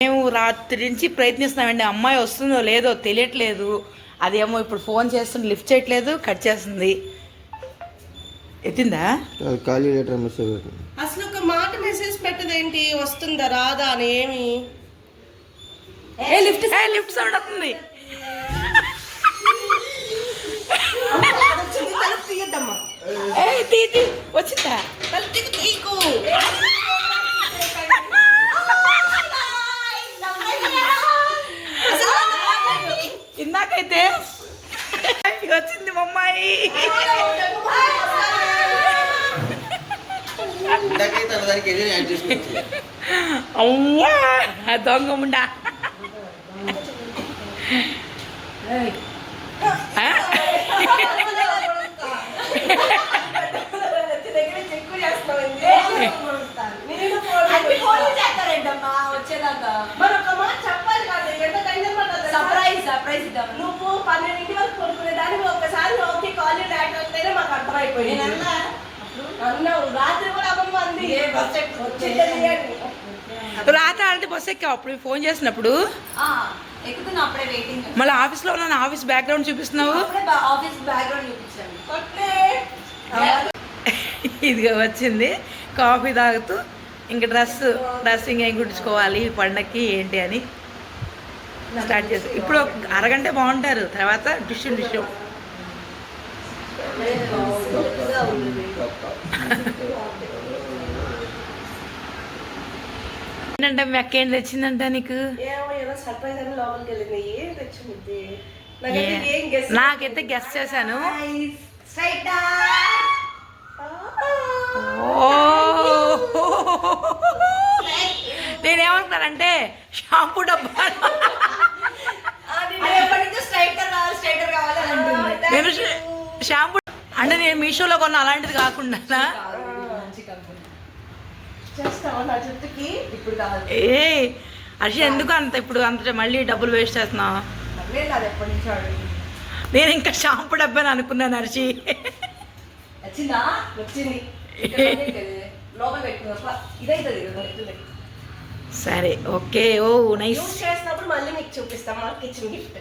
మేము రాత్రి నుంచి ప్రయత్నిస్తున్నామండి, అమ్మాయి వస్తుందో లేదో తెలియట్లేదు. అదేమో ఇప్పుడు ఫోన్ చేస్తుంది, లిఫ్ట్ చేయట్లేదు, కట్ చేస్తుంది. ఎత్తిందా? అసలు ఒక మాట మెసేజ్ పెట్టదేంటి, వస్తుందా రాదా అని ఏమి. లిఫ్ట్ సౌండ్ వస్తుంది. తీ వచ్చిందా? తీకు ఇందాకైతే వచ్చింది మా అమ్మాయి. అమ్మా దొంగ ముండా. నువ్వు 12 వరకు కొనుక్కునేదాన్ని ఒకసారి ఓకే కాల్ లేకపోతేనే మాకు అర్థమైపోయింది. అన్నావు రాత్రి కూడా అమ్మమ్మ అంది రాత్రి ఆడితే బస్సు ఎక్కావు. అప్పుడు ఫోన్ చేసినప్పుడు మళ్ళీ ఆఫీస్లో ఉన్నాను, ఆఫీస్ బ్యాక్గ్రౌండ్ చూపిస్తున్నావు. ఇదిగా వచ్చింది కాఫీ తాగుతూ ఇంకా డ్రెస్సింగ్ ఏం కుట్టించుకోవాలి పండక్కి ఏంటి అని స్టార్ట్ చేసి ఇప్పుడు అరగంట బాగుంటారు, తర్వాత డిష్ ఏంటంటే మీ అక్క ఏం తెచ్చిందంట నీకు? నాకైతే గెస్ట్ చేశాను. నేనేమంటానంటే షాంపూ డబ్బా. నేను షాంపూ అంటే నేను మీషోలో కొన్న అలాంటిది కాకుండా ఏ అర్షి ఎందుకు అంత ఇప్పుడు అంత మళ్ళీ డబ్బులు వేస్ట్ చేస్తున్నావు? నేను ఇంకా షాంపూ డబ్బాని అనుకున్నాను అర్షి. సరే ఓకే. ఓ నైస్. మళ్ళీ మీకు చూపిస్తాం కిచెన్ గిఫ్ట్.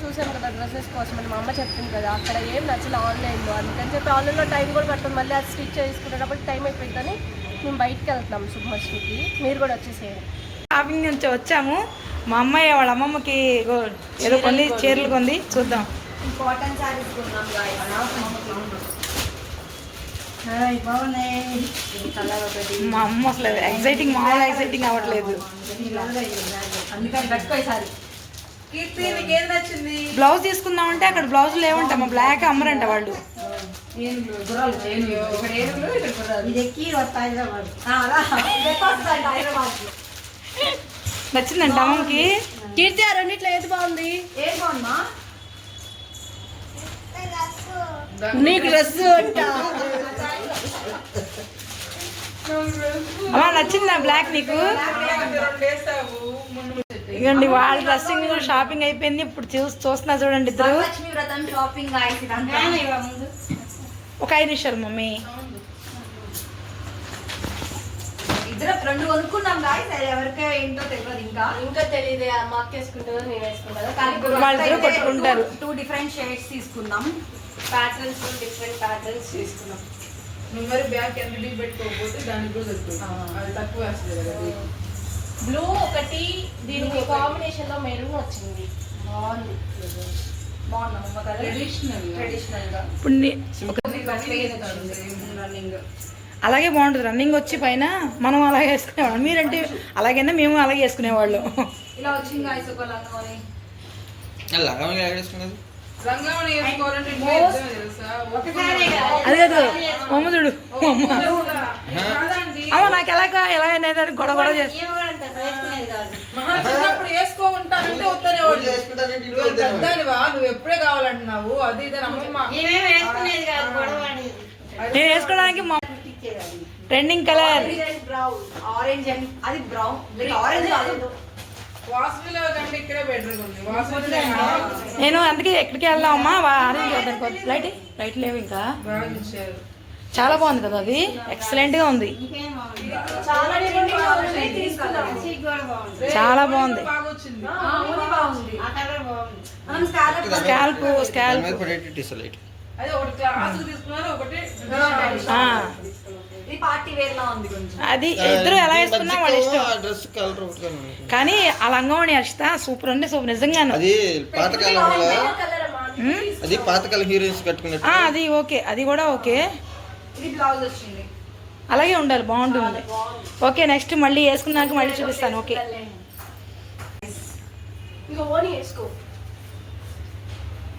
చూసాను కదా డ్రెస్సెస్ కోసం అని మా అమ్మ చెప్తుంది కదా, అక్కడ ఏం నచ్చలే ఆన్లైన్లో, అందుకని చెప్పి ఆన్లైన్లో టైం కూడా పడుతుంది, మళ్ళీ అది స్టిచ్ చేసుకునేటప్పుడు టైం అయిపోయిందని మేము బయటకు వెళ్తున్నాం శుభమశ్రీకి. మీరు కూడా వచ్చేసేయండి. షాపింగ్ నుంచి వచ్చాము. మా అమ్మాయి వాళ్ళ అమ్మమ్మకి ఏదో కొన్ని చీరలు కొంది, చూద్దాం. కాటన్ శారీస్ కొన్నాం. మా అమ్మ అసలు ఎగ్జైటింగ్ మామూలు ఎగ్జైటింగ్ అవ్వట్లేదు. బ్లౌజ్ తీసుకుందామంటే అక్కడ బ్లౌజులు ఏమంటా మా బ్లాక్ అమ్మరంట వాళ్ళు. నచ్చిందంట అమ్మకి. కీర్తి ఆ రెండిట్లో ఏది బాగుంది? ఏది బాగుందా నీకు డ్రెస్ అమ్మా? నచ్చిందా బ్లాక్ నీకు? ఇవ్వండి వాళ్ళ డ్రెస్సింగ్ షాపింగ్ అయిపోయింది. ఇప్పుడు చూస్తున్నా చూడండి ఇద్దరు. ఒక 5 నిమిషాలు మమ్మీ. ఇద్దరు 2 కొనుక్కున్నాం గాయ్స్, ఎవరికే ఏంటో తెలియదు. ఇంకా తెలియదు అమ్మ వేసుకుంటుందో నేను వేసుకుంటాను, కానీ వాళ్ళిద్దరూ కొట్టుకుంటారు. 2 డిఫరెంట్ షేడ్స్ తీసుకున్నాం, ప్యాటర్న్స్ డిఫరెంట్ ప్యాటర్న్స్ తీసుకున్నాం. మరి బ్యాక్ ఎంత డీప్ పెట్టుకోకపోతే దానికి కూడా అది తక్కువ వస్తుంది కదా. బ్లూ ఒకటి, దీనికి కాంబినేషన్ లో మెరూన్ వచ్చింది, బాగుంది. బాగుందమ్మా కదా, ట్రెడిషనల్ గా. రన్నింగ్ అలాగే బాగుంటుంది. రన్నింగ్ వచ్చి పైన మనం అలాగే వేసుకునేవాళ్ళం. మీరంటే అలాగైనా మేము అలాగే వేసుకునేవాళ్ళం. ఇలా వచ్చింది గాయ్స్ ఒక లంగాని. అది కాదు అమ్మ చూడు, అమ్మ నాకు ఎలాగా ఎలా అనేది గొడవ గొడవ చేస్తా. చిన్నప్పుడు వేసుకో ఉంటానంటే నువ్వు ఎప్పుడే కావాలంటున్నావు. అది నేను వేసుకోవడానికి మా ట్రెండింగ్ కలర్ ఆరెంజ్ అండ్ అది బ్రౌన్, ఆరెంజ్ నేను అందుకే ఎక్కడికి వెళ్దామమ్మా. లైట్ లేవు ఇంకా. చాలా బాగుంది కదా అది, ఎక్సలెంట్గా ఉంది, చాలా ట్రెండింగ్ అవుతుంది, తీసుకున్నాం. చాలా బాగుంది. బాగా వచ్చింది. స్కాల్ప్ అదే ఒకటి క్లాస్ తీసుకున్నారు, ఒకటి అది ఇద్దరు ఎలా వేసుకున్నా వాళ్ళ ఇష్టం. డ్రెస్ కలర్ ఒకటి కానీ ఆ లంగావణి హర్షిత సూపర్ అంటే సూపర్ నిజంగాను. అది పాతకాలంలో కలర్ అమ్మా. అది పాతకాలం హీరోయిన్స్ కట్టుకున్నట్టు అది ఓకే, అది కూడా ఓకే, ఇది బ్లౌజ్ వచ్చింది. అలాగే ఉండాలి, బాగుంటుంది. ఓకే నెక్స్ట్ మళ్ళీ వేసుకున్నాక మళ్ళీ చూపిస్తాను. ఓకే ఇంకా ఓని వేసుకో.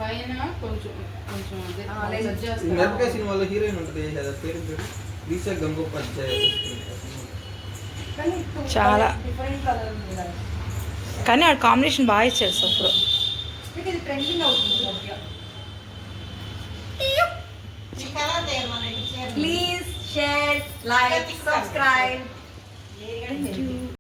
పైన కొంచెం కొంచెం అదే adjust ఈ చేస్తారు. మిరపకాయ సినిమాలో హీరోయిన్ ఉంటుంది కదా, పేరు దీక్షా గంగోపాధ్యాయ. కానీ చాలా. డిఫరెంట్ కలర్ ఉంది కదా. కానీ ఆ కాంబినేషన్ బాగా ఇచ్చారు సూపర్. మీకు ఇది ట్రెండింగ్ అవుతుంది కొద్దిగా. Please share, like, subscribe.